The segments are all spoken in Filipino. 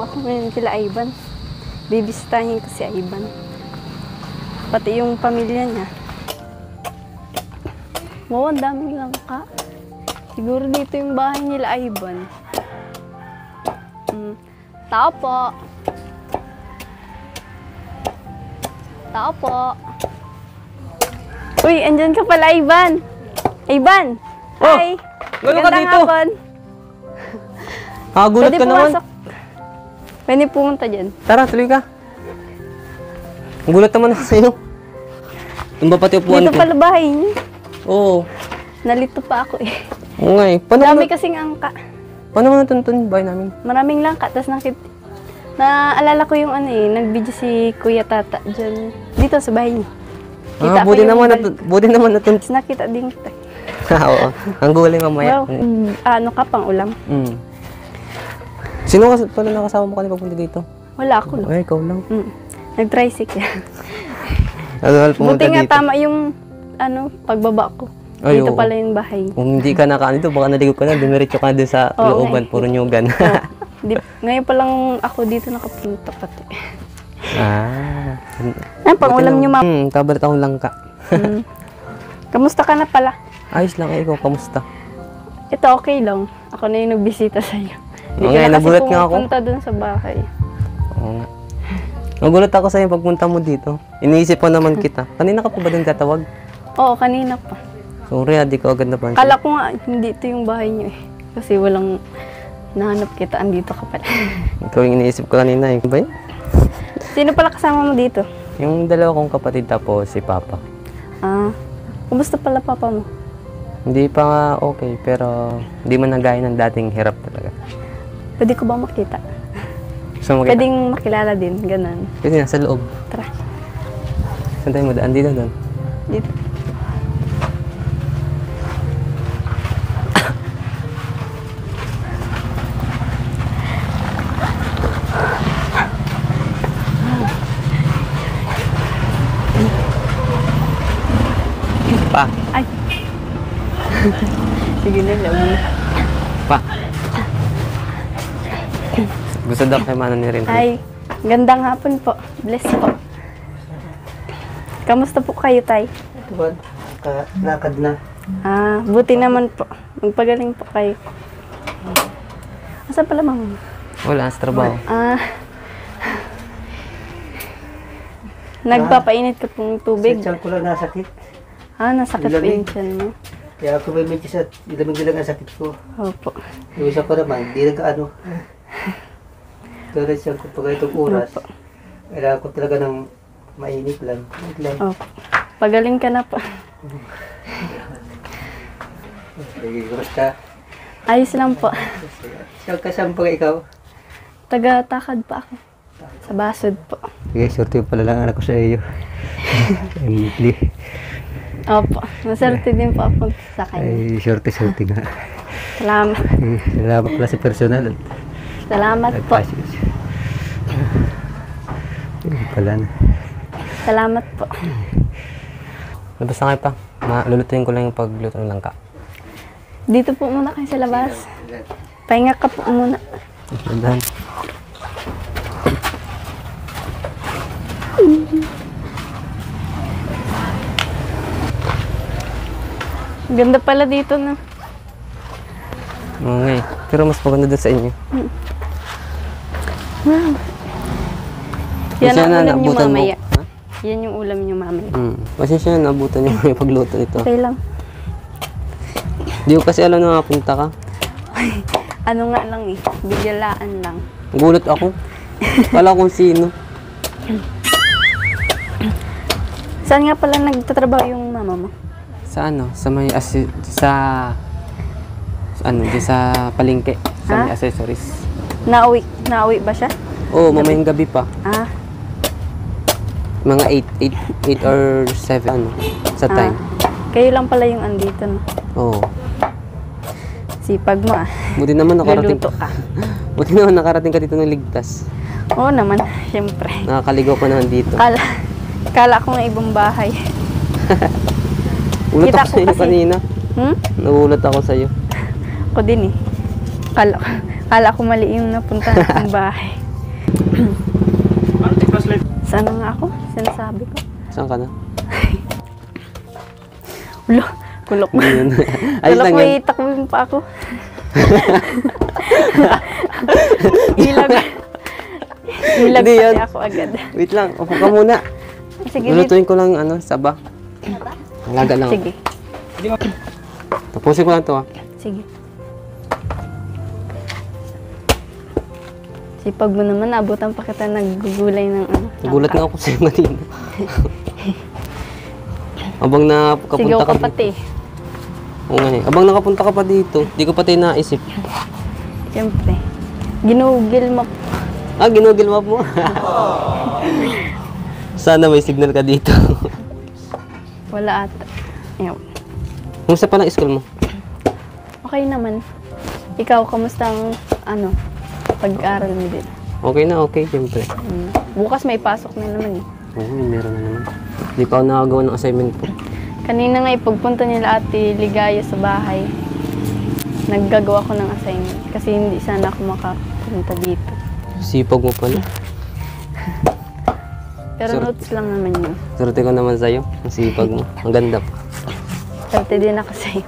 po ako ngayon kila Ivan. Bibisitahin ko si Ivan. Pati yung pamilya niya. Wow, ang daming langka. Siguro dito yung bahay nila Ivan. Tao po. Tao po. Uy, andyan ka pala, Ivan. Ivan! Oh, Hi! gano'n ka dito? Hapon. Gulat ka naman. Pwede pumunta dyan. Tara, tuloy ka. Ang gulat naman ako sa'yo. Tumba pati upuan ko. Dito pala bahay niyo. Oo. Nalito pa ako eh. Oo nga eh. Dami kasing angka. Paano mo natuntun yung bahay namin? Maraming langka. Tapos naalala ko yung ano eh, nag-video si Kuya Tata dyan. Dito sa bahay niyo. Kita Buti naman natuntun. Tapos nakita din kita. Oo. Ang gulay mamaya. Wow. Ano ka pang ulam? Sino pala nakasama mo kanina pagpunta dito? Wala ako lang. Ay, ikaw lang. Nag-tricycle. Buti nga tama yung pagbaba ko. Ay, dito oo. pala yung bahay. Kung hindi ka nakaano dito, baka naligo ka na, dumiretso ka din sa looban, puro nyugan. Ngayon pa lang ako dito nakapunta pati. Pang-ulam niyo, ma'am. Tabalit akong langka. Kamusta ka na pala? Ayos lang, ikaw, kamusta? Ito okay lang. Ako na yung nagbisita sa'yo. Hindi Oo ka nga, na kasi nagulat nga ako. pumunta dun sa bahay. Oo nga. Nagulat ako sa'yo pagpunta mo dito. Iniisip ko naman kita. Kanina ka pa ba din tatawag? Oo, kanina pa. Sorry, di ko agad napansin. Kala ko nga, hindi ito yung bahay niyo eh. Kasi walang nahanap kita, andito ka pala. Ikaw yung iniisip ko kanina eh. Ba yun? Sino pala kasama mo dito? Yung dalawa kong kapatid tapos si Papa. Kumusta pala papa mo? Hindi pa nga okay, pero hindi man nagaya ng dating hirap talaga. Pwede ko ba makita? So, Pwedeng makilala din, ganun. Pwede na, sa loob. Tara. Saan tayo mo daan? Dito doon. Dito. Pa. Ay. Sige na, labo. Pa. Gusto daw kay Manang ni Rin. Ay, gandang hapon po. Bless po. Kamusta po kayo, Tay? Tuwan, lakad na. Buti naman po. Magpagaling po kayo. Asan pala mama? Wala, sa trabaho. Nagpapainit ka pong tubig? Sa tiyan ko lang nasakit. Nasakit po yung tiyan mo. Kaya ako may medyo sa ilamig lang ang sakit ko. Opo. Yung isa ko naman, hindi na kaano. Pero siya ko pag itong oras, kailangan ko talaga ng mainit lang. Opo. Pagaling ka na po. Kumusta? Ayos lang po. Saan kasama pa ikaw? Taga-takad pa ako. Sa Basod po. Sige, sorte pala lang anak ko sa iyo. Emily. Opo. Maserte din po ako sa kanya. Ay, sorte nga. Salamat. Salamat pala sa personal. Salamat po. Pala na. Salamat po. Labas na kayo pa. Lulutuin ko lang yung pagluto ng langka. Dito po muna kayo sa labas. Pahinga ka po muna. Dandan. Ganda pala dito na. Oo nga eh. Pero mas maganda doon sa inyo. Wow. Yan ang ulam nyo naabutan mo. mamaya. Yan yung ulam nyo mamaya. Pasensya na, naabutan niyo yung pagluto nito. Okay lang. Di ko kasi alam na mapunta ka. Ano nga lang eh. Bigyalaan lang. Gulat ako. Kala kung sino. Saan nga pala nagtatrabaho yung mama mo? Sa ano? Sa may sa palengke. Sa may accessories. Nauwi ba siya? Oo, mamayang gabi pa. Mga 8 or 7 sa time. Kayo lang pala yung andito, no? Oo. Sipag mo Buti naman nakarating. Luluto ka. Buti naman nakarating ka dito ng ligtas. Oo naman, siyempre. Nakakaligaw ko naman dito. Kala ko nga ibang bahay. Ulat Kita ako ko sa iyo kasi. kanina. Nagulat ako sa iyo. Ako din eh. Kala ko mali yung napunta ng bahay. Sana nga ako? Sinasabi ko. Saan ka na? Ulo, kulok na. Yun. Ayos Kulok lang may yan. takbin pa ako. Ilag. Ilag Hindi yan. pati ako agad. Wait lang, upo ka muna. Sige, dito. Lulutuin ko lang saba. Halaga lang. Sige. Tapusin ko lang to Sige. Sipag mo naman, abutan pa kita naggugulay ng ano. Nagulat nga ako sa'yo kanina. Abang Sigaw nakapunta ka ka pati. Oo nga eh. Abang nakapunta ka pa dito, di ko pati naisip. Siyempre. Ginugil mo. Ginugil map mo. Sana may signal ka dito. Wala ata. Ayaw. Kumusta pa lang school mo? Okay naman. Ikaw, kamusta ang ano, pag-aaral mo din? Okay na, okay, siyempre. Bukas may pasok na naman eh. Oo, meron na naman. Di pa ako nakagawa ng assignment ko. Kanina nga pagpunta nila Ate Ligaya sa bahay, naggagawa ko ng assignment kasi hindi sana ako makapunta dito. Sipag mo pala. Pero Sure. notes lang naman yun. Swerte ko naman sa'yo. Ang sipag mo. Ang ganda pa. Swerte din ako sa'yo.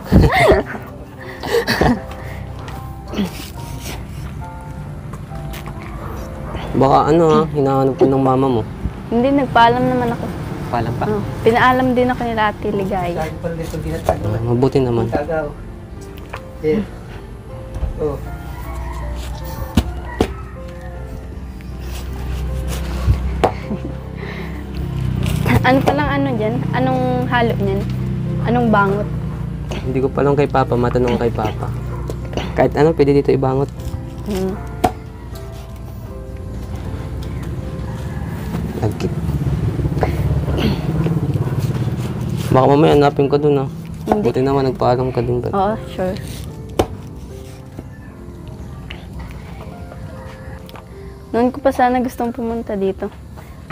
Baka hinahanap ko ng mama mo. Hindi, nagpaalam naman ako. Paalam pa. Oh, pinaalam din ako nila Ate Ligaya. Lagi pala dito ginatago. Mabuti naman. Tagaw. Eh. Oh. Ano palang ano dyan? Anong halo niyan? Anong bangot? Hindi ko pa lang kay Papa. Matanong ko kay Papa. Kahit ano, pwede dito ibangot. Hmm. Nagkit. Baka mamaya hanapin ko dun Hindi. Buti naman nagpaalam ka dun. Oo, sure. Noon ko pa sana gustong pumunta dito.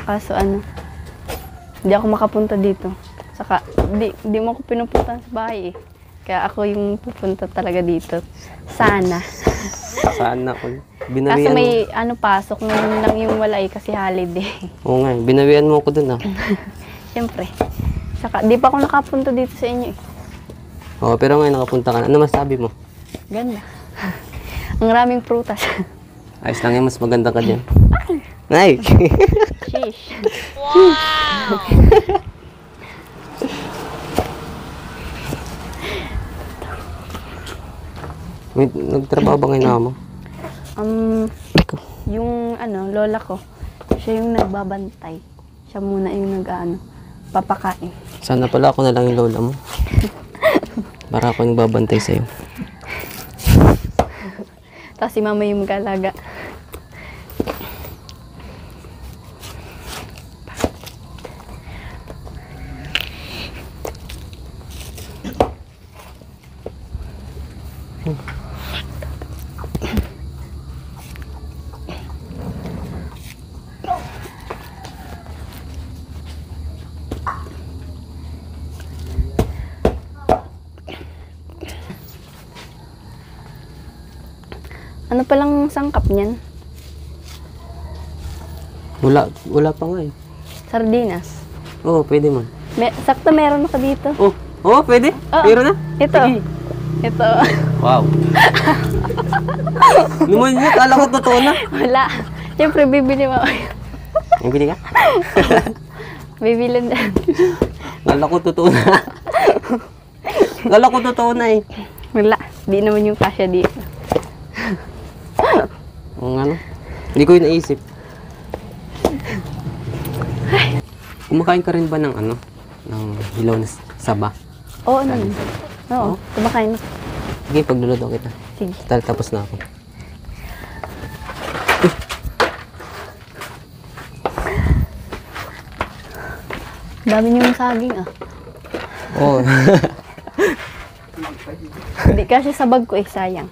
Kaso hindi ako makapunta dito. Saka, di mo ako pinupunta sa bahay eh. Kaya ako yung pupunta talaga dito. Sana. Saan na ako? Kaso Binawian may pasok ngayon lang yung wala eh kasi holiday. Oo nga, binawian mo ako dun Siyempre. Saka, di pa ako nakapunta dito sa inyo eh. Oo, pero ngayon nakapunta ka na. Ano masabi mo? Ganda. Ang raming prutas. Ayos lang yan, mas maganda ka dyan. Ay! Sheesh. Nagtrabaho ba ngayon mo? Yung lola ko, siya yung nagbabantay. Siya muna yung papakain. Sana pala ako na lang yung lola mo. Para ako nagbabantay sa'yo. Tapos si mama yung mag-alaga. Ano palang sangkap niyan? Wala pa nga eh. Sardinas. Oo, pwede man. Sakto meron ako dito. Oo, pwede. Oo. Meron na. Ito. Sige. Ito. Wow. Naman yun, kala ko totoo na. Wala. Siyempre, bibili mo. Bibili ka? Bibili na. Kala ko totoo na. Kala ko totoo na eh. Wala. Di naman yung kasya dito. Ang hindi ko yun naisip. Kumakain ka rin ba ng ng hilaw na saba? Oo naman. Oo. Kumakain. Sige, pagluluto kita. Sige. Tapos na ako. Dami niyong saging Oo. Hindi kasi sa bag ko sayang.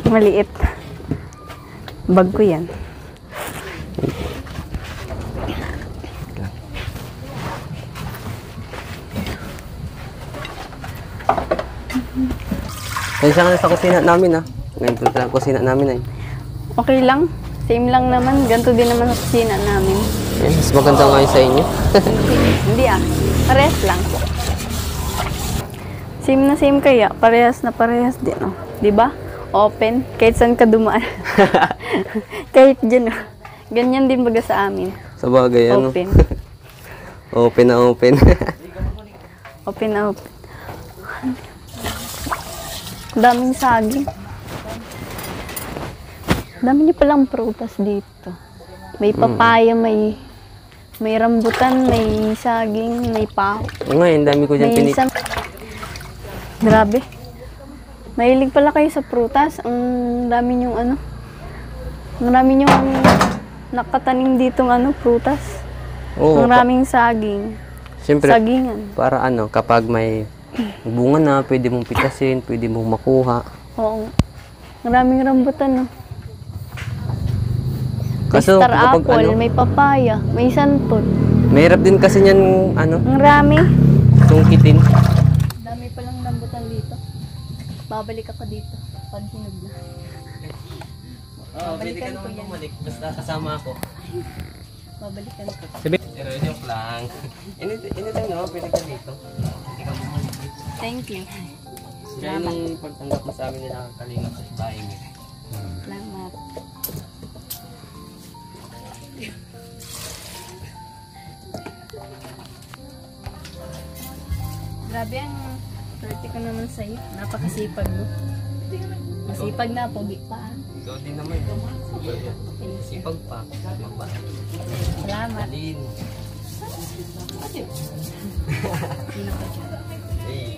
Maliit. Bag ko yan. Kaya siya ka na sa kusina namin Ngayon punta sa kusina namin Okay lang. Same lang naman. Ganito din naman sa kusina namin. Yan, mas maganda nga yun sa inyo. Hindi ah. Parehas lang. Same na same kaya. Parehas na parehas din. Oh. Diba? Open. Kahit saan ka dumaan. Kahit dyan. Oh. Ganyan din baga sa amin. Sa bagay, ano? Open. Open na open. Open na open. Daming saging. Dami niyo palang prutas dito. May papaya, may rambutan, may saging, may paho. Oo nga, ang dami ko dyan May isang... Grabe. Mahilig pala kayo sa prutas. Ang dami niyong ano. Ang dami niyong nakatanim ditong ano, prutas. Oo, Ang raming saging. siyempre, Sagingan. para ano, kapag may bunga na, pwede mong pitasin, pwede mong makuha. Oo. Ang raming rambutan, no? May Kaso, star kapag apple, ano, may papaya, may santol. mahirap din kasi niyan, ano, Ang rami. tungkitin. Dami palang rambutan dito. Babalik ako dito pag hinog na. Oo, pwede ka naman bumalik, basta kasama ako. Babalikan ko. Pero joke lang. Anytime naman, pwede ka dito. Hindi ka bumalik dito. Thank you. Kaya nung pagtanggap mo sa amin nila kalingap sa bahay niyo. Salamat. Grabe ang 30 ko naman sa'yo. Napakasipag mo. Masipag na, pogi pa. Ikaw din naman. Sipag pa. Magbasa. Salamat. Alin. Sino ka dyan? Hey.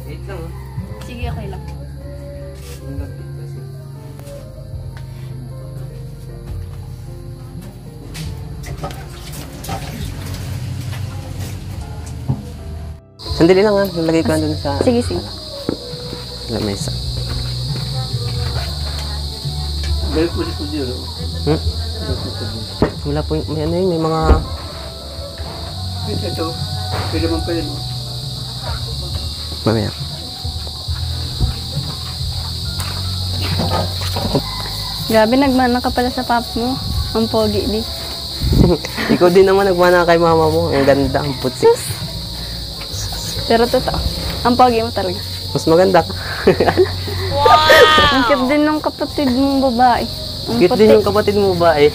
Wait lang ah. Sige, okay lang. Ang lapit kasi. Sandali lang ah. Nalagay ko na dun sa Sige, sige. lamesa. Balik po dito dito. Hmm? Wala po yung, may ano yun, may mga... Ito, pwede man pa yun. Mamaya. Grabe, nagmana ka pala sa pap mo. Ang pogi di. Ikaw din naman nagmana kay mama mo. Ang ganda, ang puti. Pero totoo. Ang pogi mo talaga. Mas maganda ka. Ang cute din ng kapatid mong babae. Ang Cute puti. din yung kapatid mo ba eh.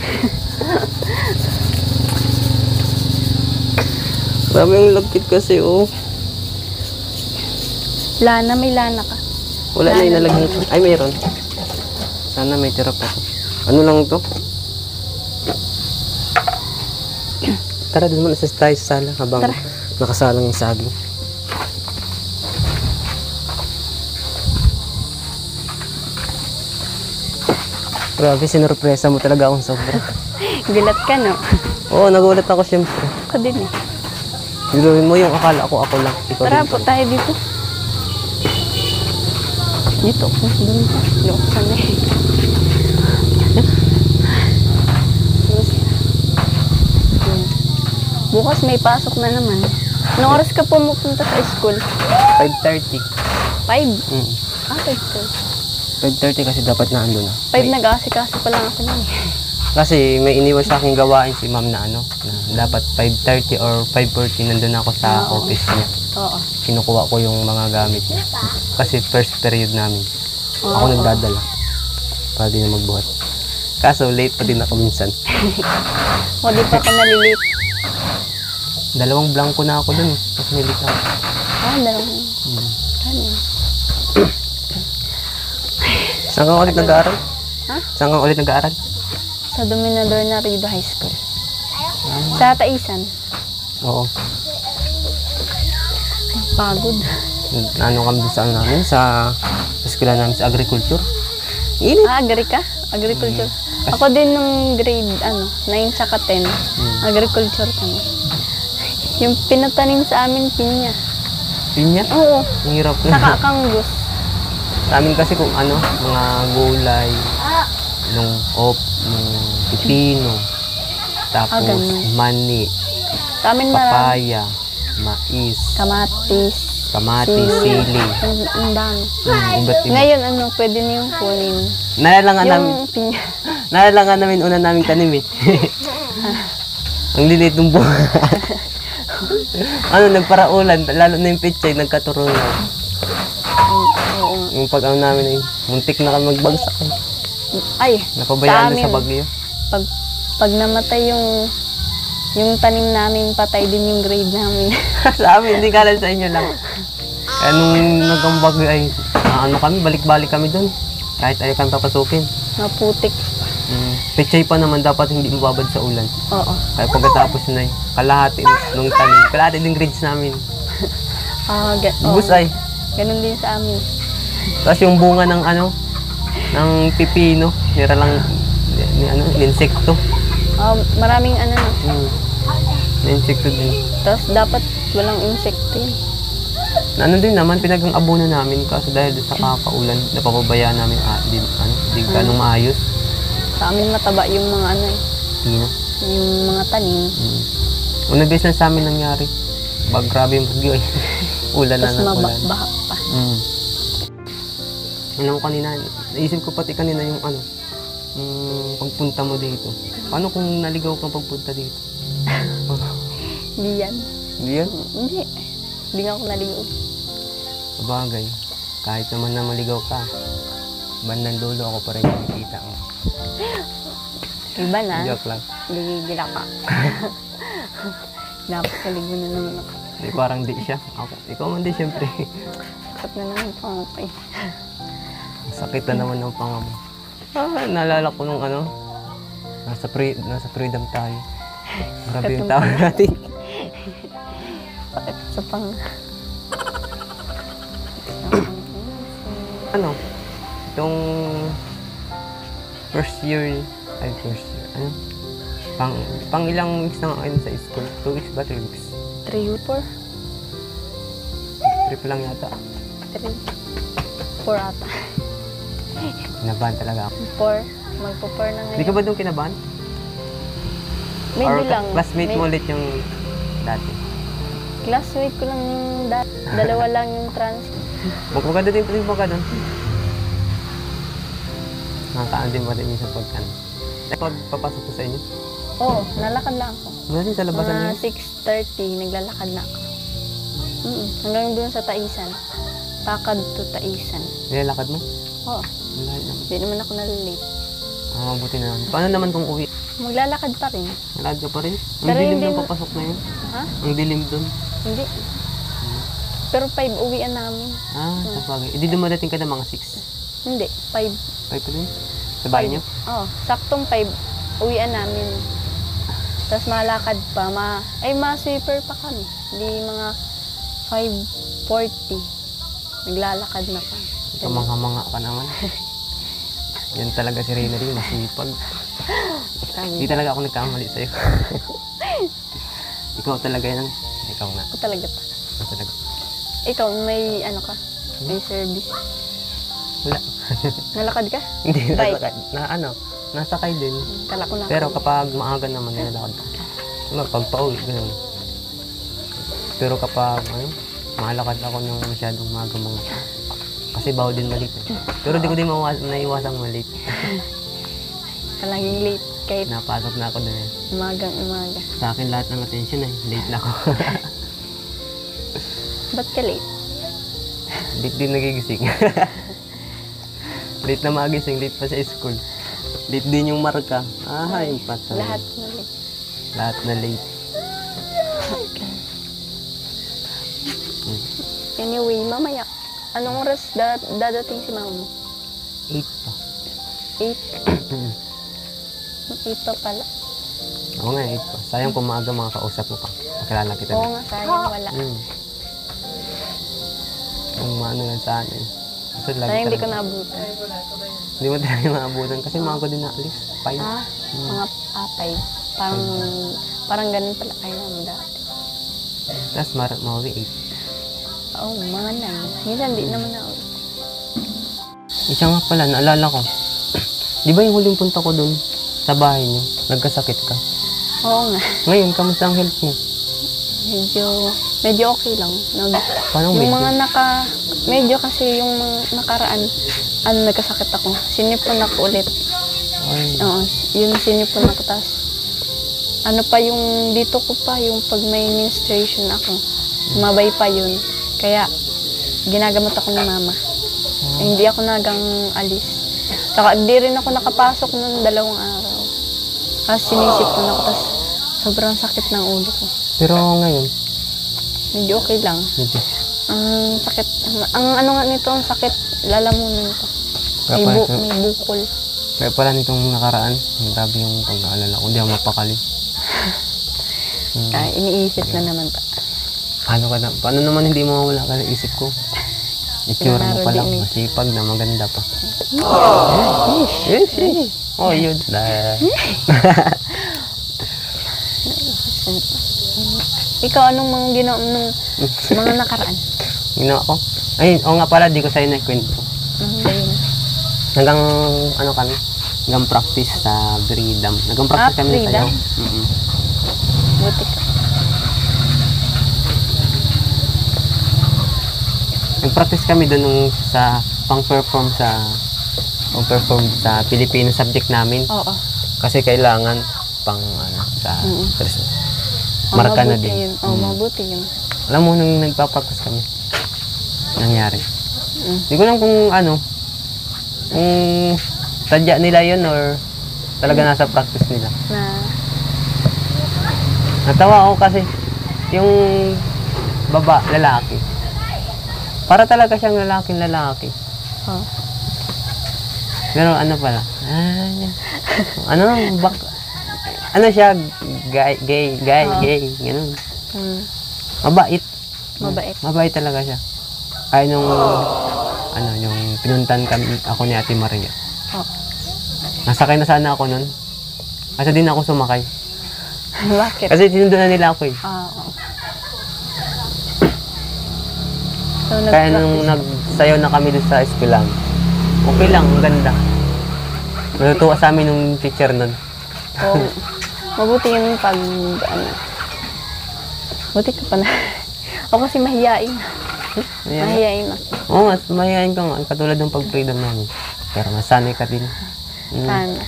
Marami yung lagkit kasi oh. Lana, may lana ka. Wala na inalagay ko. Ay, mayroon. Sana may tira pa. Ano lang to? Tara, dun muna sa tayo sa sala habang Tara. nakasalang yung saging. Grabe, sinurpresa mo talaga akong sobra. Gulat ka, no? Oo, nagulat ako syempre. Ako din eh. Gawin mo yung akala ko, ako lang. Ikaw Tara din po tayo dito. Dito. Doon pa. Luksan eh. Bukas may pasok na naman. Anong oras ka pumupunta sa school? 5:30. 5? Mm. Ah, 5:30. 5:30 kasi dapat na ando na. 5 nag-aasikaso pa lang ako nun eh. Kasi may iniwan sa aking gawain si ma'am na ano, na dapat 5:30 or 5:40 nandun ako sa Oo. office niya. Oo. Kinukuha ko yung mga gamit niya. Kasi first period namin. Ako Oo. nagdadala. Para di na magbuhat. Kaso late pa din ako minsan. O, di pa ako nalilate. 2 blanco na ako dun. Tapos nilate ako. Ah, dalawang. Kanin. Saan ka ulit nag-aaral? Ha? Saan ka ulit nag-aaral? Sa Dominador na Rido High School. Sa Taisan. Oo. Pagod. Ano kami sa ano namin, sa eskwela namin sa agriculture. Init. Ah, agri ka? Agriculture. Ako din nung grade, 9 tsaka 10. Agriculture kami. Yung pinatanim sa amin, pinya. Pinya. Oo. Ang hirap na. Saka kangus. Sa amin kasi kung ano, mga gulay, nung nung pipino, tapos ganun. mani, Sa amin marami. papaya, mais, Kamatis. kamatis, sili. Ang dami. Iba't iba. Ngayon, pwede na yung kunin. Nalalangan namin, Yung pinya. nalalangan namin una naming tanim eh. Ang lilit ng buhay. Nagparaulan, lalo na yung pichay, nagkaturunan. Oo. Yung pag-ano namin ay, muntik na kami magbagsak eh. Ay, Napabayaan sa na sa amin, bagyo. pag namatay yung tanim namin, patay din yung grade namin. Sa amin, hindi kala sa inyo lang. Kaya nung nagkambagyo ay, kami, balik-balik kami doon. Kahit ayaw kami papasukin. Maputik. Pechay pa naman, dapat hindi mababad sa ulan. Oo. Kaya pagkatapos na kalahati nung tanim, kalahati din grades namin. Bus ay. Ganun din sa amin. Tapos yung bunga ng ng pipino, nira lang, insekto. Maraming Insekto din. Tapos dapat walang insekto yun. Din naman, pinag-abuno namin kasi dahil sa kakaulan, napapabayaan namin di ganong maayos. Sa amin mataba yung mga Pino. yung mga tanim. Unang beses lang sa amin nangyari. Grabe yung bagyo eh. Ulan na Tapos ng ulan. mabaha pa. Alam ko kanina, naisip ko pati kanina yung pagpunta mo dito. Paano kung naligaw kang pagpunta dito? Hindi yan. Hindi yan? Hindi. Hindi nga ako naligo. Sabagay. Kahit naman na maligaw ka, bandang dulo ako pa rin nakikita mo. Iba na. Joke lang. Gigigil ako. Dapat naligo na naman ako. Di, parang di siya. Ako. Ikaw man di, syempre. Sakit na naman pangapay. Sakit na naman ng panga mo. Naalala ko nung nasa freedom tayo. Grabe yung tao natin. Sakit sa pang... Itong first year, pang ilang weeks na ngayon sa school? 2 weeks ba? 3 weeks? 3 or 4? 3 lang yata. 3. 4 ata. Kinabahan talaga ako. 4. Magpo-4 na ngayon. Di ka ba doon kinabahan? Medyo Or lang. classmate mo ulit yung dati? Classmate ko lang yung dalawa lang yung trans. Magpaganda din mo ka doon. Nakakaan din ba rin yung sa pagkan? Pagpapasok ko sa inyo? Oo, nalakad lang ako. Wala din sa labasan niyo? Mga 6:30, naglalakad na ako. Hanggang doon sa Taisan. Takad to Taisan. Nilalakad mo? Oo, Wala naman. hindi naman ako nalilate. Mabuti na naman. Paano naman kung uwi? Maglalakad pa rin. Nalakad ka pa rin? Ang Pero dilim hindi ng mo- papasok na yun. Ha? Ang dilim doon. Hindi. Pero 5 uwian namin. Sa bagay. Hindi dumadating ka na mga 6. Hindi, 5. 5 pa rin? Sa bahay niyo? Oo, saktong 5 uwian namin. Tapos malakad pa, ma-sweeper pa kami. Hindi mga 5:40. Naglalakad na pa. Kamangha-mangha ka naman. Yan talaga si Reyna rin, masipag. Hindi talaga ako nagkamali sa'yo. Ikaw talaga yan. Ikaw na. Ako talaga pa. Ikaw talaga. Ikaw, may may service. Wala. Nalakad ka? Hindi, Bike. nasakay din. Kala ko na. Pero kapag maaga naman, nilalakad ko. Pag pauwi, ganun. Pero kapag, malakad ako ng masyadong maaga mga. Kasi bawal din malit. Pero di ko din naiwasang malit. Palaging late. Kahit Napasok na ako doon. umagang umaga. Sa akin lahat ng attention late na ako. Ba't ka late? Late din nagigising. Late na magising, late pa sa school. Late din yung marka. Yung patay. Lahat na late. Lahat na late. Anyway, mamaya. Anong oras dadating si mama mo? 8 pa. 8 pa pala. Oo nga, 8 pa. Sayang kung maaga makakausap mo pa. Makilala kita Oo na. nga, sayang wala. Kung maano lang sa akin. Kasi lagi Sayang hindi ko talaga- naabutan. Hindi mo talaga maabutan kasi maaga din naalis. 5. Mga 5. Parang ganun pala kayo naman dati. Tapos mauwi 8. Oo, mga 9. Minsan di naman na ulit. Isa nga pala, naalala ko. Di ba yung huling punta ko dun sa bahay niyo, nagkasakit ka? Oo nga. Ngayon, kamusta ang health mo? Medyo medyo okay lang. Paano Yung medyo? mga medyo kasi yung mga nakaraan, nagkasakit ako. Sinipon ako ulit. Ay, Oo, yun sinipon ako. Tas, ano pa yung, dito ko pa, yung pag may menstruation ako, mabay pa yun. Kaya, ginagamot ako ni mama. Hindi ako nagang alis. Saka, di rin ako nakapasok nung 2 araw. Kasi sinisipon ako, tas sobrang sakit ng ulo ko. pero ngayon, Medyo okay lang. medyo. Ang sakit, ang ano nga nito, ang sakit, lalamunan ko. Kaya pala, May bukol. kaya pala nitong nakaraan, grabe yung pag-aalala ko, hindi ako mapakali. Kaya iniisip na naman pa. Paano naman hindi mawawala ka ng isip ko? Itsura mo Pinanaro pala, din eh. masipag na maganda pa. Oh, yun. Ikaw, anong mga ginawa mo nung mga nakaraan? Ginawa ko? Ay, oo nga pala, di ko sa'yo naikwento. Ayun. Hanggang, ano kami? Hanggang practice sa Freedom. Hanggang practice kami ng sayaw. Freedom? Buti ka. Nag-practice kami doon nung sa pang-perform sa Filipino subject namin. Oo. Kasi kailangan pang ano, sa Oh, marka na mabuti din. Yun. Oh, mabuti yun. Alam mo, nung nagpa-practice kami, nangyari. Mm. Hindi ko alam kung ano, kung tadya nila yun or talaga nasa practice nila. Natawa ako kasi yung lalaki. Para talaga siyang lalaki. Oh. Pero ano pala? Ano siya? Gay, ganun. Mm. Mabait. Mabait. Mabait talaga siya. Kaya nung, yung pinuntan kami, ako ni Ate Maria. Oh. Nasakay na sana ako nun. Kasi din ako sumakay. Bakit? Kasi sinundo na nila ako eh. Oo. So, Kaya nung nagsayaw na kami doon sa eskwelahan, okay lang, ang ganda. Natutuwa sa amin nung teacher nun. Oh, mabuti yun pag, buti ka pa na. Ako kasi mahiyain. Mahiyain ako. Oo, mas mahihayin ka nga. Katulad ng pag-freedom namin. Pero masanay ka din. Sana.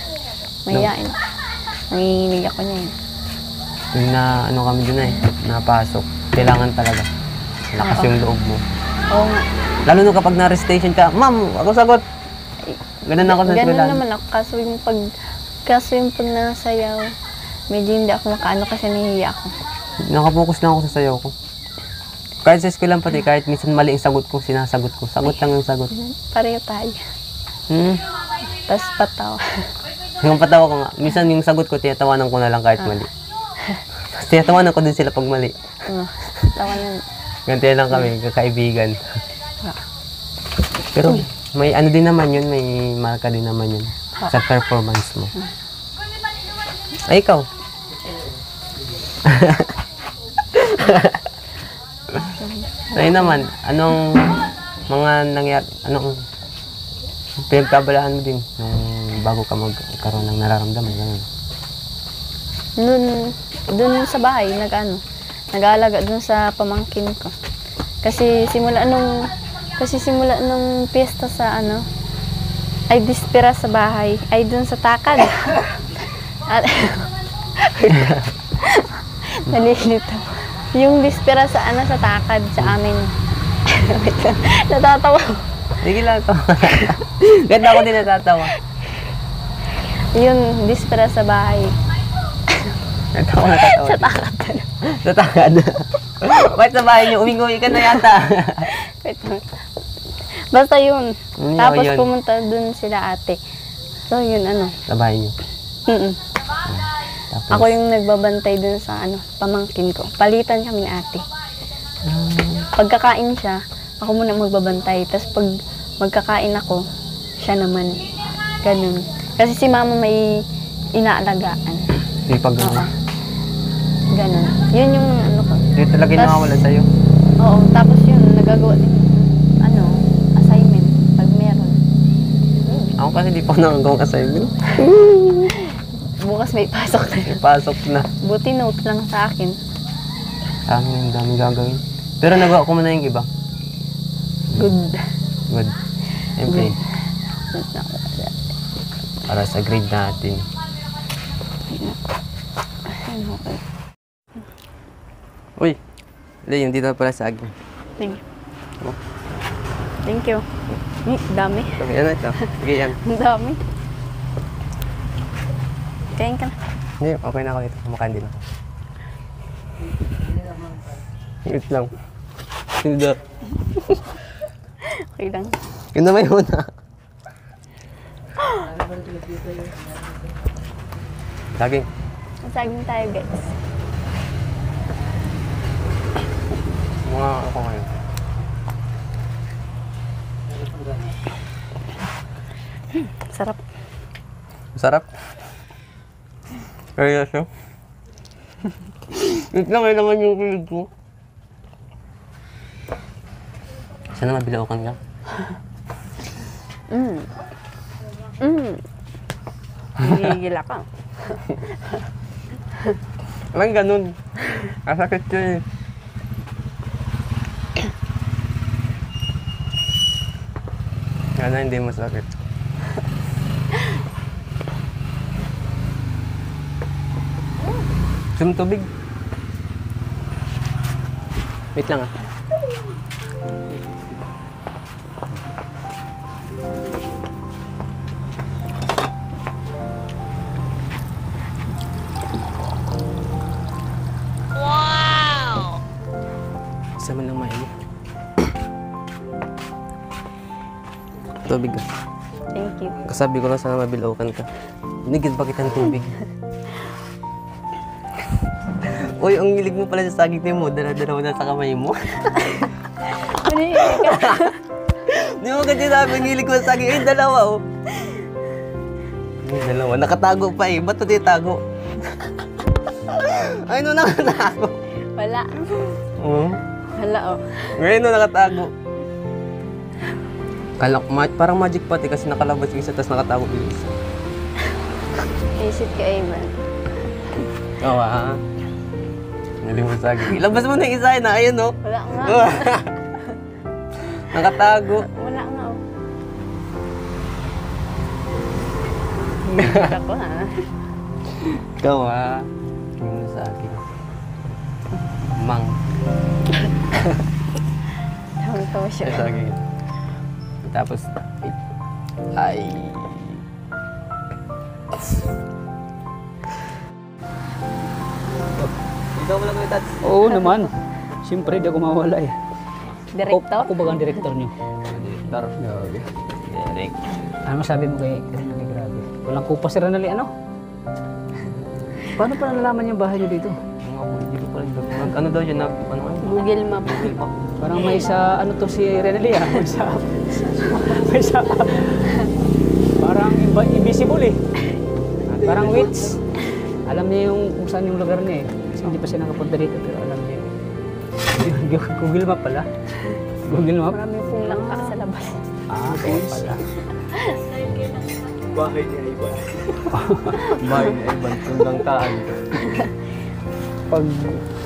Mahiyain ako. Nanginginig ako niya yun. Yung kami dun napasok. Kailangan talaga. Lakas yung loob mo. Oo nga. Lalo nung kapag na-restation ka, Ma'am, ako sagot. Ganun ako sa Ganun eskwelahan. naman ako. Kaso yung pag nasayaw, medyo hindi ako makaano kasi nahihiya ako. Nakapokus lang ako sa sayaw ko. Kahit sa eskwelahan pati, kahit minsan mali ang sagot ko, sinasagot ko. Sagot lang ang sagot. Pareho tayo. Tapos patawa. Yung patawa ko nga, minsan yung sagot ko, tiyatawanan ko na lang kahit mali. Tapos tiyatawanan ko din sila pag mali. Tawa na. Gantiyan lang kami, kakaibigan. Ah. Pero may ano din naman yun, may marka din naman yun sa performance mo. Ay, ikaw? Sa'yo naman, anong mga nangyari, anong pinagkabalaan mo din nung bago ka magkaroon ng nararamdaman? Ganun. Dun sa bahay, nag-aalaga dun sa pamangkin ko. Kasi simula nung piyesta sa ay dispira sa bahay, ay dun sa takad. At nalilito. Yung dispira sa sa takad sa amin. Natatawa. Sige lang ito. Ganda ako din natatawa. Yung dispira sa bahay. Natatawa. Sa takad. Sa takad. Bakit sa bahay niyo? Uming-uwi ka na yata. Wait lang. Basta yun. Tapos yun. pumunta dun sila ate. So yun Sa bahay niyo. Tapos, Ako yung nagbabantay dun sa pamangkin ko. Palitan kami ni ate. Pagkakain siya, ako muna magbabantay. Tapos pag magkakain ako, siya naman. Ganun. Kasi si mama may inaalagaan. di pag Ganun. Yun yung ko. Di talaga yung nakawala sa'yo. Oo. Tapos yun, nagagawa din assignment pag meron. Ako kasi di pa ako nakagawang assignment. Bukas may pasok na. Ipasok na. Buti note lang sa akin. Sa amin ang daming gagawin. Pero nagawa ko muna yung iba. Good. Good. Siyempre, para sa grade natin. Uy! Hindi, yung dito pala sa akin. Thank you. Oh. Thank you. Dami. Okay, ano ito? Sige, yan. Ang dami. Kain ka na. Hindi, okay na ako dito. Kumakain din ako. Wait lang. Hindi. Okay lang. Yun naman yun na. Saging. Masaging tayo guys. Mga ako ngayon. Sarap. Masarap. Seryoso. Wait lang, naman yung kilig ko. Sana mabilaukan ka. Gigigil ako. Walang ganun. Kasakit yun eh. Sana hindi masakit. Sum tubig. Wait lang ah. Isa man lang mainit. Tubig ka. Thank you. Kasabi ko lang sana mabilaukan ka. Binigyan pa kitang tubig. Uy, ang hilig mo pala sa saging mo. Dala-dala mo na sa kamay mo. Manihili ka. Di mo kasi sabi, ang hilig mo sa saging. Ay, dalawa oh. Ay, dalawa. Nakatago pa eh. Ba't ito tago? Ay, no, nakatago. Wala. Oo. Wala oh. Ngayon no, nakatago. Parang magic pati kasi nakalabas yung isa tapos nakatago yung isa. Isip ka, Ivan. Oo ah. Hilig mo sa saging. Ilabas mo na yung isa na. Ayun no. Wala nga. Nakatago. Wala nga oh. Hingit ako ha. Ikaw ah. Hilig mo sa akin. Mang. Tawang-tawa siya. Sa akin. Tapos, ay. Ikaw mo lang yung tats. Oo naman. Siyempre, di ako mawala eh. Director? Ako ba ang director niyo? Director. Direct. Ano masabi mo kay Renali? Grabe. Walang kupa si Renali, ano? Paano pa nalalaman yung bahay niyo dito? Hindi ko pala yung ano daw yun? Ano? Google Map. Parang may sa, ano to si Renali ah? May sa, parang invisible eh. Parang wits. Alam niya yung kung saan yung lugar niya eh. Kasi hindi pa siya nakapunta dito pero alam niya. Google Map pala. Google Map? Marami pong langka sa labas. Ah, kaya pala. Bahay niya iba. Bahay na ibang tundang taan. Pag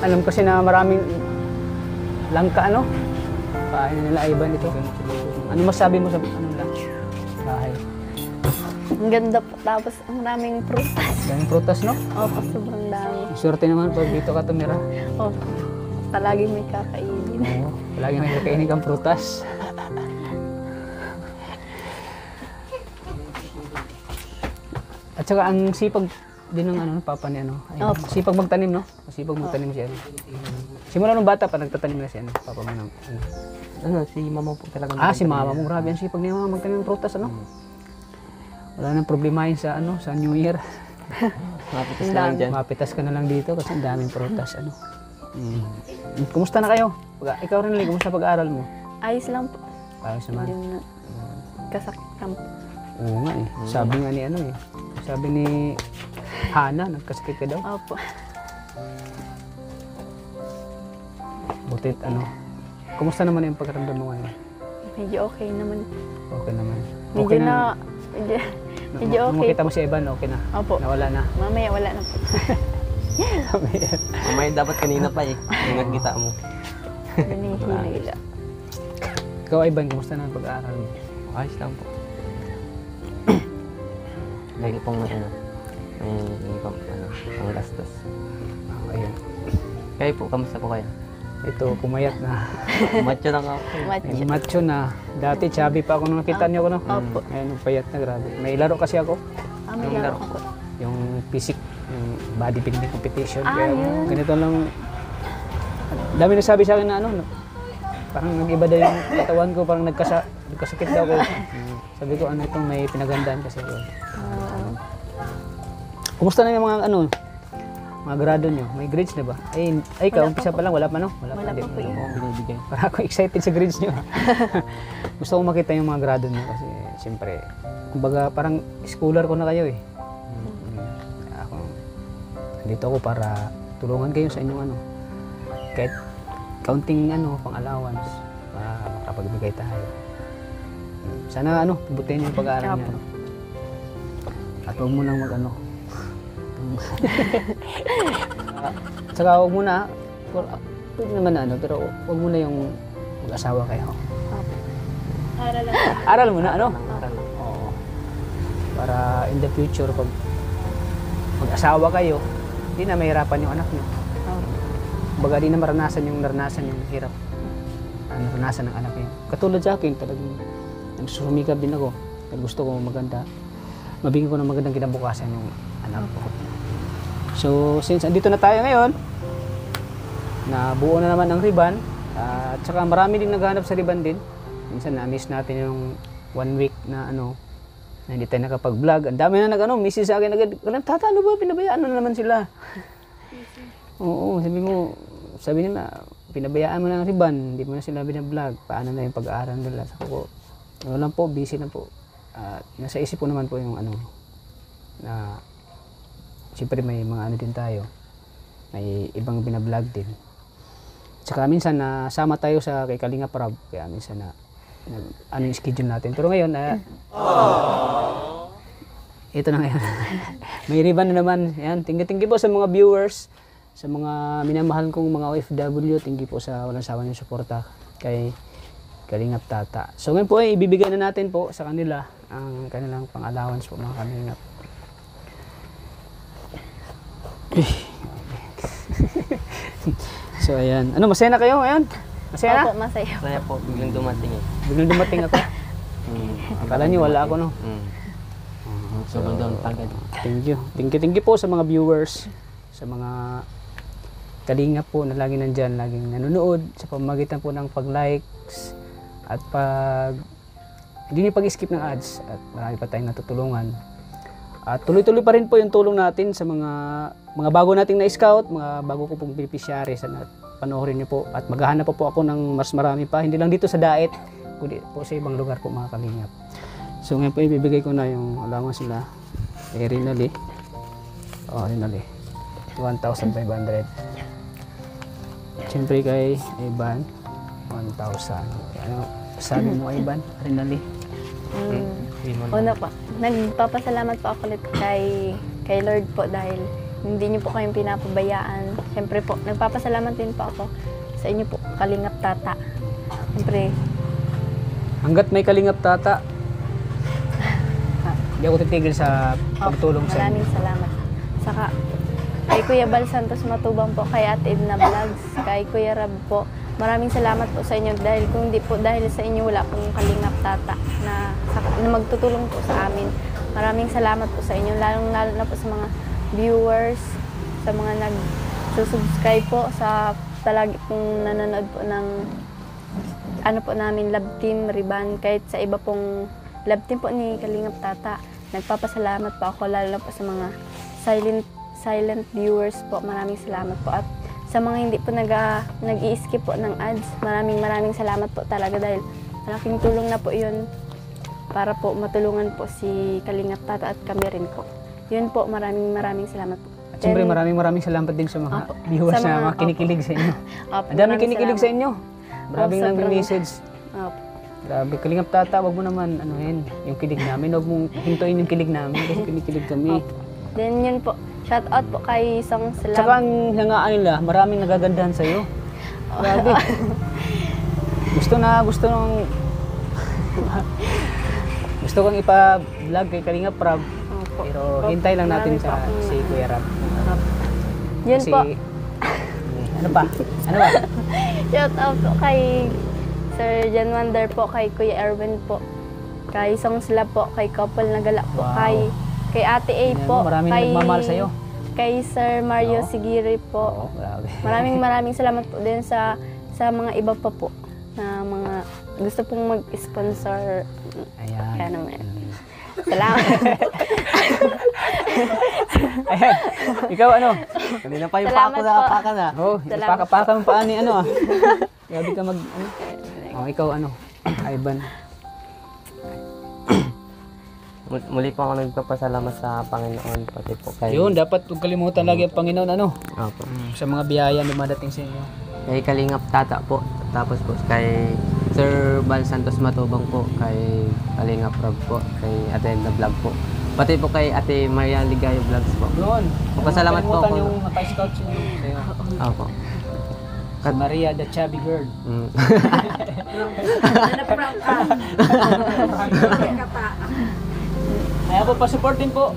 alam kasi na maraming langka ano, kain nila Ivan ito. Ano masabi mo sa ano lang? Bahay. Ang ganda po. Tapos ang daming prutas. Daming prutas, no? Opo, sobrang dami. Swerte naman pag dito ka tumira. Opo. Palagi may kakainin. Oo, palagi may kakainin kang prutas. At saka ang sipag din ng ano, papa ni ano. Ay, Opo. sipag magtanim, no? Sipag magtanim siya. Simula nung bata pa nagtatanim na siya, ano, papa mo ng ano. Ano, si mama po talaga. Ah, si mama mo, grabe ang sipag niya mama magtanim ng prutas, ano? Wala nang problemahin sa ano, sa New Year. Mapitas na lang dyan. Mapitas ka na lang dito kasi ang daming prutas, ano. Kumusta na kayo? Ikaw rin, Lee, kumusta pag-aaral mo? Ayos lang po. Ayos naman. Hindi na kasakitan po. Oo nga eh. Sabi nga ni ano eh. Sabi ni Hana, nagkasakit ka daw. Opo. Butit ano. Kumusta naman yung pagkaramdam mo ngayon? Medyo okay naman. Okay naman. Medyo Okay na, medyo Nung okay. makita mo si Evan, okay na. Opo. Nawala na. Mamaya wala na po. Mamaya dapat kanina pa eh. Yung nagkita mo. Hinihila. Ikaw, Ivan, kumusta na ang pag-aaral mo? Ayos lang po. Lagi pong ano, may pang gastos. Ayan. Kayo po, kamusta po kayo? Ito, pumayat na. Macho na nga po. May macho na. Dati, chubby pa ako nung nakita niyo ko, no? Opo. Ngayon, payat na, grabe. May laro kasi ako. May Yung laro laro. ko po. Yung physique, yung bodybuilding competition. Ah, Kaya yun. ganito lang. Dami nagsabi sa akin na ano, no? Parang nag-iba daw yung katawan ko, parang nagkasakit daw ko. Sabi ko, ano ito, may pinagandaan kasi ko. Kumusta na yung mga ano, mga grado nyo? May grades na ba? Ay ikaw, umpisa pa lang, wala pa no? Wala Hindi pa po mo yun. binibigay. Parang ako excited sa grades nyo. Gusto ko makita yung mga grado nyo kasi siyempre, kumbaga parang schooler ko na kayo eh. Ako, dito ako para tulungan kayo sa inyong ano. Kahit counting ano, pang allowance para makapagbigay tayo. Sana ano, butin yung pag-aaral niya. Apo. No? At huwag mo nang mag-ano. Saka huwag mo na, pwede naman na ano, pero huwag mo na yung mag-asawa kayo. Aral mo na, ano? Oo. Para in the future, pag mag-asawa kayo, hindi na mahirapan yung anak niyo. Baga di na maranasan yung hirap. Naranasan ng anak niyo. Katulad sa akin, talagang nagsusumikap din ako. Dahil gusto ko mabigyan ko ng magandang kinabukasan yung anak ko. So, since andito na tayo ngayon, nabuo na naman ang ribbon, at saka marami din naghahanap sa ribbon din. Minsan na-miss natin yung 1 week na ano, na hindi tayo nakapag-vlog. Ang dami na message sa akin agad, tata, ano ba, pinabayaan na naman sila. Oo, sabi nila, pinabayaan mo na ang ribbon, hindi mo na sila binablog, paano na yung pag-aaral nila. Sabi ko, wala po, busy na po. Nasa isip ko naman po yung ano, na siyempre may mga ano din tayo, may ibang binablog din. Tsaka minsan nasama tayo sa kay Kalinga Prab, kaya minsan ano yung schedule natin. Pero ngayon, ito na ngayon. May ribbon na naman. Yan, tinggi po sa mga viewers, sa mga minamahal kong mga OFW, tinggi po sa walang sawa niyong suporta kay Kalingap Tata. So ngayon po ay ibibigay na natin po sa kanila ang kanilang pang-allowance po mga Kalingap. So ayan. Ano, masaya na kayo ngayon? Masaya na? Opo, masaya. Kaya po, biglang dumating eh. Biglang dumating ako. Akala niyo wala ako, no? So, doon pagod. Thank you. Thank you po sa mga viewers, sa mga Kalingap po na lagi nandyan, laging nanonood sa pamamagitan po ng pag-likes at hindi niyo pag-skip ng ads at marami pa tayong natutulungan. At tuloy-tuloy pa rin po yung tulong natin sa mga bago nating na-scout, mga bago ko pong beneficiary. Sana panoorin niyo po at maghahanap po ako ng mas marami pa, hindi lang dito sa Daet, kundi po sa ibang lugar po mga Kalingap. So ngayon po ibibigay ko na yung allowance nila kay Rinali. Rinali. 1,500. Siyempre kay Ivan, 1,000. Ano sabi mo Ivan, Rinali? Una po, nagpapasalamat po ako ulit kay Lord po dahil hindi niyo po kayong pinapabayaan. Siyempre po, nagpapasalamat din po ako sa inyo po, Kalingap Tata. Siyempre, Hanggat may Kalingap Tata, hindi ako titigil sa pagtulong sa inyo. maraming salamat. Saka, kay Kuya Bal Santos Matubang po, kay Ate Edna Vlogs, kay Kuya Rab po, maraming salamat po sa inyo dahil kung di po dahil sa inyo wala pong Kalingap Tata na magtutulong po sa amin. Maraming salamat po sa inyo, lalo na po sa mga viewers, sa mga nag-subscribe po, sa palagi pong nanonood po ng ano po namin, Love Team, Ribbon, kahit sa iba pong Love Team po ni Kalingap Tata. Nagpapasalamat po ako, lalo na po sa mga silent viewers po. Maraming salamat po. At sa mga hindi po nag-i-skip po ng ads, maraming salamat po talaga dahil malaking tulong na po yun para po matulungan po si Kalingap Tata at kami rin po. Yun po, maraming salamat po. At siyempre maraming salamat din sa mga viewers sa na mga- kinikilig sa inyo. Opo, Ang daming maraming kinikilig sa salamat. inyo. Maraming Sobrang- nag-message. Opo. Grabe, Kalingap Tata, wag mo naman anuhin yung kilig namin. Wag mong hintuin yung kilig namin kasi kinikilig kami. Then yun po, shout out po kay Song Slab. Tsaka ang hangaan nila, maraming nagagandahan sa'yo. Grabe. gusto nung gusto kong ipa-vlog kay Kalinga Prab. Opo. Pero hintay lang natin Marami sa pa akong- si Kuya Rab. Yun Kasi, po, ano ba? Ano ba? shout out po kay Sir Jan Wonder po, kay Kuya Erwin po, kay Song Slab po, kay Couple Nagala po, Wow. kay Ate A Yan, po, maraming nagmamahal sa'yo. kay Sir Mario Oo. Sigiri Oo, po. grabe. Maraming salamat po din sa mga iba pa po na mga gusto pong mag-sponsor. Ayan. Kaya naman. Salamat. Ayan. Ikaw ano? Kanina pa yung Salamat pako po. na apaka na. Oh, Salamat ipakapaka mo pa ni ano ah. Grabe ka mag ano. Oh, ikaw ano? Ivan. Muli po ako nagpapasalamat sa Panginoon, pati po kay... Yun, dapat huwag kalimutan lagi ang Panginoon ano. Opo. Sa mga biyaya na dumadating sa inyo. Kay Kalingap Tata po, tapos po kay Sir Bal Santos Matubang po, kay Kalingap Rob po, kay Ate Edna Vlog po. Pati po kay Ate Maria Ligayo Vlogs po. Yun. Pasalamat po Kalimutan ako. yung naka-scout sa'yo. Opo. Si Maria, the chubby girl. Mm. Kaya po, pa-support din po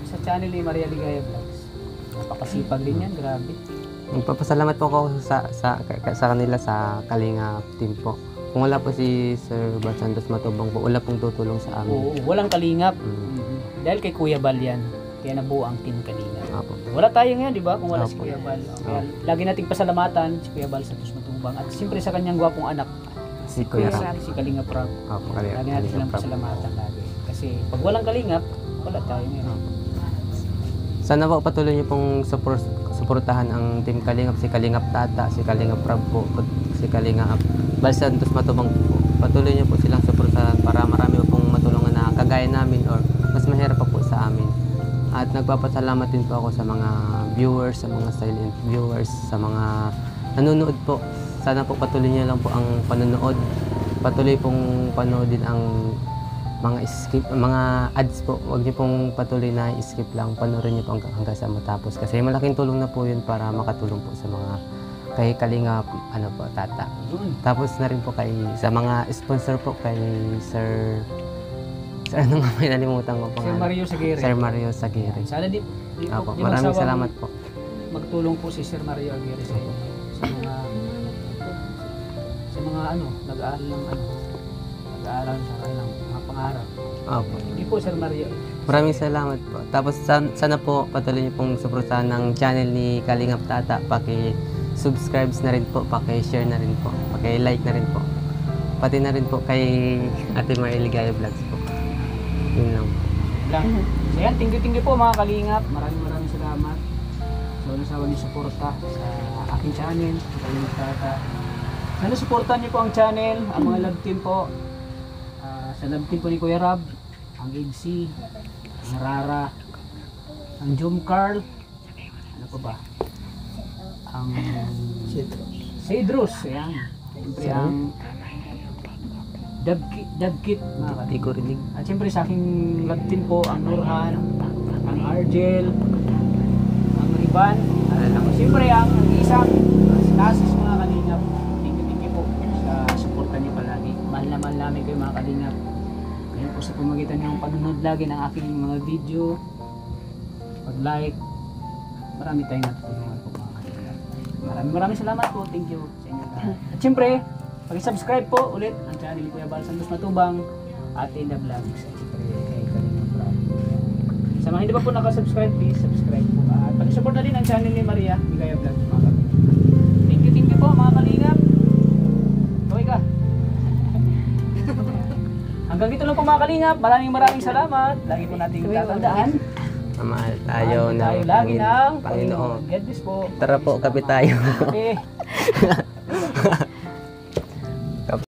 sa channel ni Maria Ligaya Vlogs. Napakasipag din yan, grabe. Magpapasalamat po ako sa kanila sa Kalinga team po. Kung wala po si Sir Bal Santos Matubang po, wala pong tutulong sa amin. Oo, walang kalingap. Mm. Dahil kay Kuya Bal yan. Kaya nabuo ang team Kalingap. Opo. Wala tayo ngayon, di ba? Kung wala si Opo. Kuya Bal. Kaya lagi nating pasalamatan si Kuya Bal Santos Matubang. At siyempre sa kanyang gwapong anak, Si Kuya Ram. si Kalingap Prab. Opo, Lagi natin Kalinga silang Prab. pasalamatan lagi. Kasi pag walang kalingap, wala tayo ngayon. Sana po patuloy niyo pong suportahan ang Team Kalingap, si Kalingap Tata, si Kalingap Prab po, si Kalingap Bal Santos Matubang po. Patuloy niyo po silang suportahan para marami po pong matulungan na kagaya namin or mas mahirap pa po sa amin. At nagpapasalamat din po ako sa mga viewers, sa mga silent viewers, sa mga nanonood po. Sana po patuloy niyo lang po ang panonood. Patuloy pong panoodin ang mga ads po. Huwag niyo pong patuloy na skip lang. Panoorin niyo po hanggang sa matapos. Kasi malaking tulong na po yun para makatulong po sa mga kay Kalingap, Tata. Yun. Tapos na rin po sa mga sponsor po kay Sir ano nga may nalimutan ko Si pangalan. Mario Sagiri. Sir Mario Sagiri. Sana di Opo, di maraming magsawang salamat po. Magtulong po si Sir Mario Aguirre sa inyo. Sa mga nag-aaral sa kanilang mga pangarap. Opo. Hindi po Sir Mario. Maraming salamat po. Tapos sana po patuloy niyo pong suportahan ng channel ni Kalingap Tata. Paki-subscribe na rin po, paki-share na rin po, paki-like na rin po. Pati na rin po kay Ate Maria Ligaya Vlogs po. Yun lang. Lang. So yan, thank you po mga kalingap. Maraming salamat. So nasawa niyo suporta sa aking channel, Kalingap Tata. Sana suportahan niyo po ang channel, ang mga love team po. Sa love team po ni Kuya Rab, ang Igsi, ang Rara, ang Jom Carl, ano pa ba? Ang Cedrus, ayan. Siyempre ang Dabkit, mga Hindi ko rinig. at siyempre sa aking love team po, ang Nurhan, ang Argel, ang Riban, at siyempre ang isang Stasis mga kalingap. Thank you po sa suporta niyo palagi. Mahal na mahal namin kayo mga kalingap. Ngayon po sa pamagitan ng panonood lagi ng aking mga video, pag-like, marami tayong natutulungan po mga kalingap. Maraming salamat po. Thank you sa inyo lahat. At siyempre, pag-subscribe po ulit ang channel ni Kuya Bal Santos Matubang at Edna Vlogs at siyempre kay Kalingap Prab. Sa mga hindi pa po nakasubscribe, please subscribe po. At pag-support na din ang channel ni Maria Ligaya Vlogs mga kalingap. Thank you po mga kalingap. Kaway ka. Hanggang dito lang po mga kalingap. Maraming salamat. Lagi po nating tatandaan. Mahal tayo Mahal ng tayo lagi ng Panginoon. God bless po. Tara po, kapit tayo. Okay.